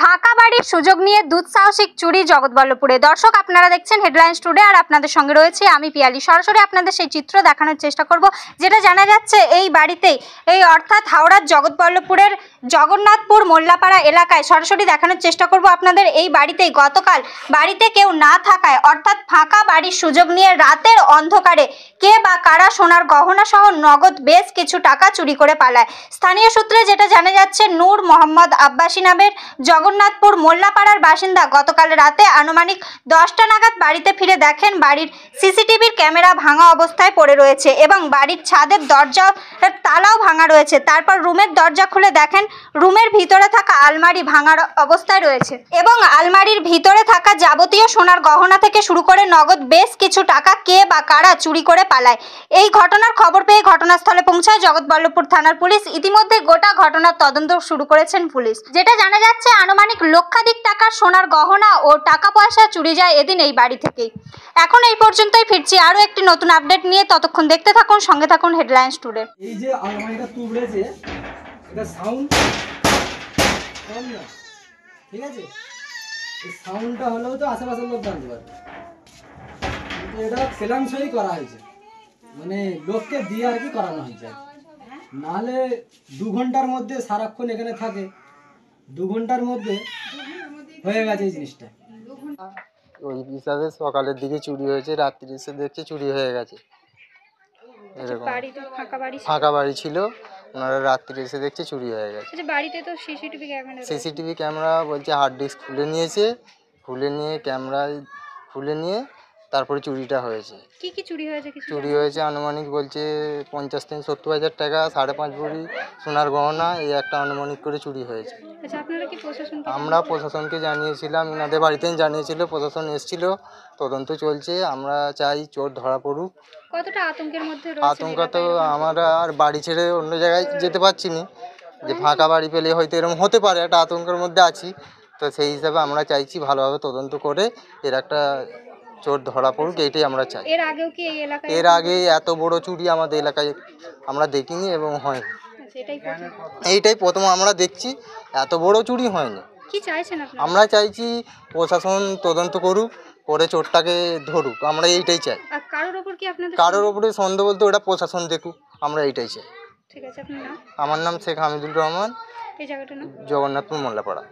ফাঁকা বাড়ির সুযোগ নিয়ে দুঃসাহসিক চুরি জগৎবল্লভপুরে। দর্শক, আপনারা দেখছেন হেডলাইন্স টুডে, আর আপনাদের সঙ্গে রয়েছে আমি পিয়ালি। সরাসরি আপনাদের সেই চিত্র দেখানোর চেষ্টা করব, যেটা জানা যাচ্ছে এই বাড়িতেই, অর্থাৎ হাওড়ার জগৎবল্লভপুরের জগন্নাথপুর মোল্লাপাড়া এলাকায় সরাসরি দেখানোর চেষ্টা করব আপনাদের। এই বাড়িতেই গতকাল বাড়িতে কেউ না থাকায়, অর্থাৎ ফাঁকা বাড়ির সুযোগ নিয়ে রাতের অন্ধকারে কে বা কারা সোনার গহনা সহ নগদ বেশ কিছু টাকা চুরি করে পালায়। স্থানীয় সূত্রে যেটা জানা যাচ্ছে, নূর মোহাম্মদ আব্বাসী নামের জগন্নাথপুর মোল্লাপাড়ার বাসিন্দা গতকাল রাতে আনুমানিক 10টা নাগাদ বাড়িতে ফিরে দেখেন বাড়ির সিসিটিভির ক্যামেরা ভাঙা অবস্থায় পড়ে রয়েছে এবং বাড়ির ছাদের দরজার তালাও ভাঙা রয়েছে। তারপর রুমের দরজা খুলে দেখেন রুমের ভিতরে থাকা আলমারি ভাঙার অবস্থায় রয়েছে এবং আলমারির ভিতরে থাকা যাবতীয় সোনার গহনা থেকে শুরু করে নগদ বেশ কিছু টাকা কে বা কারা চুরি করে পালায়। এই ঘটনার খবর পেয়ে ঘটনাস্থলে পৌঁছায় জগৎবল্লভপুর থানার পুলিশ। ইতিমধ্যে গোটা ঘটনার তদন্ত শুরু করেছেন পুলিশ। যেটা জানা যাচ্ছে, আনুমানিক লক্ষাধিক টাকার সোনার গহনা ও টাকা পয়সা চুরি যায় এদিন এই বাড়ি থেকেই। এখন এই পর্যন্তই, ফিরছি আরও একটি নতুন আপডেট নিয়ে। ততক্ষণ দেখতে থাকুন, সঙ্গে থাকুন হেডলাইন্স টুডে। এই যে আলমারিটা তুবড়েছে, এটা সাউন্ড না, ঠিক আছে? এই সাউন্ডটা হলেও তো আশেপাশের লোক জানতে পারবে। কিন্তু এটা সেলাংসই করা হয়েছে, মানে লোককে দিয়ে আর কি করানো হয়েছে। নাহলে 2 ঘন্টার মধ্যে সারাক্ষণ এখানে থাকে, 2 ঘন্টার মধ্যে হয়ে গেছে এই জিনিসটা। ওই হিসাবে সকালের দিকে চুরি হয়েছে, রাত্রি এসে দেখছে চুরি হয়ে গেছে। এরকম ফাঁকা বাড়ি ছিল, ওনারা রাত্রি এসে দেখছে চুরি হয়ে গেছে। বাড়িতে তো সিসিটিভি ক্যামেরা বলছে হার্ড ডিস্ক খুলে নিয়েছে, ক্যামেরা খুলে নিয়ে তারপরে চুরিটা হয়েছে। কি চুরি হয়েছে? চুরি হয়েছে আনুমানিক বলছে 50 থেকে 70 হাজার টাকা, 5.5 ভরি সোনার গহনা, এই একটা আনুমানিক করে চুরি হয়েছে। আমরা প্রশাসনকে জানিয়েছিলাম, এনাদের বাড়িতেই জানিয়েছিল, প্রশাসন এসেছিল, তদন্ত চলছে। আমরা চাই চোর ধরা পড়ুক। কতটা আতঙ্কের মধ্যে আতঙ্ক তো আমরা আর বাড়ি ছেড়ে অন্য জায়গায় যেতে পারছি না, যে ফাঁকা বাড়ি পেলে হয়তো এরকম হতে পারে, একটা আতঙ্কের মধ্যে আছি। তো সেই হিসাবে আমরা চাইছি ভালোভাবে তদন্ত করে এর একটা চোর ধরা পড়ুক, এইটাই আমরা চাই। এর আগে এত বড় চুরি আমাদের এলাকায় আমরা দেখিনি এবং হয়নি, এইটাই প্রথম আমরা দেখছি। এত বড় চুরি হয়নি। আমরা চাইছি প্রশাসন তদন্ত করুক, করে চোরটাকে ধরুক, আমরা এইটাই চাই। কারোর ওপরে সন্দেহ বলতে ওটা প্রশাসন দেখুক, আমরা এইটাই চাই। আমার নাম শেখ হামিদুর রহমান, জগন্নাথপুর মোল্লাপাড়া।